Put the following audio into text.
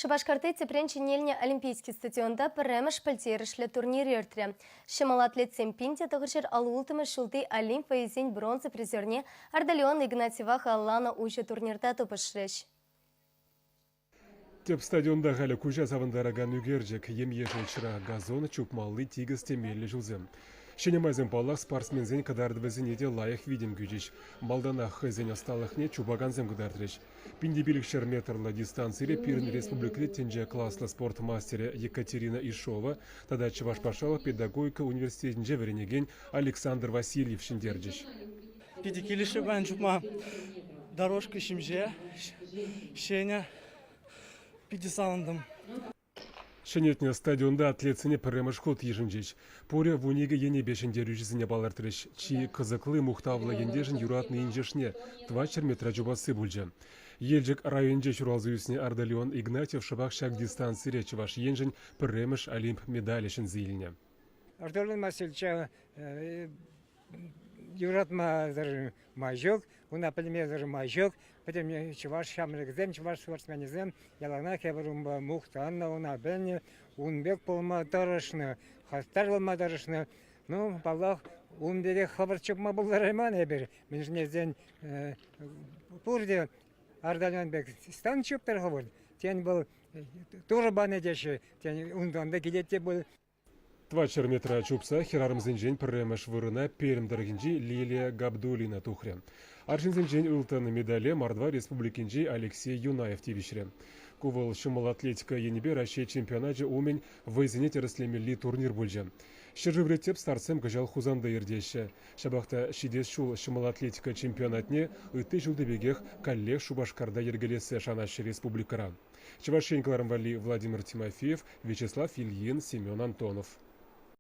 Шабашкарты тепренче нельне олимпийский стадионда пірреміш пілтерішлі турнир ертірі. Шымал атлет Семпинте тұғыршыр алуылтымы шулты олимп поезин бронзы призерне Ардалион Игнатьева Аллана ұжы турнирда тұпышрыш. Теп стадионда ғалі күжа завындараган үгерджек ем-ежін шыра газон чупмаллы тигіз темелі жылзым. Шенемайзен балақ спортсмензен кадардывызын еде лайық видим күжіш. Малдана хызен осталықне чубаганзен кудардырыш. Пиндебилік метрлы дистанцияле пирін республикли тенже класслы спорт мастері Екатерина Ишова, тада Чувашпашала педагогика университетінже веренеген Александр Васильев шендерджіш. Педикилиші бән жұпма дорожка шимже, шеня педисалындым. Шенетне стадионда атлетсіне пірреміш ход ежінжеш. Поря в униге ене бешендер үжізіне балартырыш. Чи қызықлы мұқтавлы ендежін юратны инжешне 2 метра жобасы бұлжы. Елжік районже шуралзы үсіне Ардалион Игнатьев шыбақ шак дистанции речі ваш енжін пірреміш олимп медалешін зейліне. Ардалион Масильча юратма даже мажок, уна полиме даже мажок, потом чуваш шамрекзем, чуваш спортсменизем, ялана кебрумба мухтанна, уна бенне, унбек полма тарашны, хастарлама тарашны, ну, балах, унбере хабарчыкма булларайман эбер, менжнезден пурде Ардалион бек стан чуптар хабар, тен был тоже банедеші, тен унданда келетте был. 2 метра чупса херарымзен пірреміш вырына перімдіргінжі Лилия Габдулина тухря. Аршынзен ұлтаны медалі Мардва республикінжі Алексей Юнаев тивишрі. Кувыл шымыл атлетика енебе Россия чемпионажы омен вайзене теріслемелі турнир бөлжі. Шыржывреттеп старсем гажал хузанда ердеші. Шабақта шидес шул шымыл атлетика чемпионатне үтті жылды бегех коллег Шубашкарда ергелесі шанашы республикара. Чувашенькаларым вали Владимир Тимофеев, Вячеслав Ильин, Семен Антонов.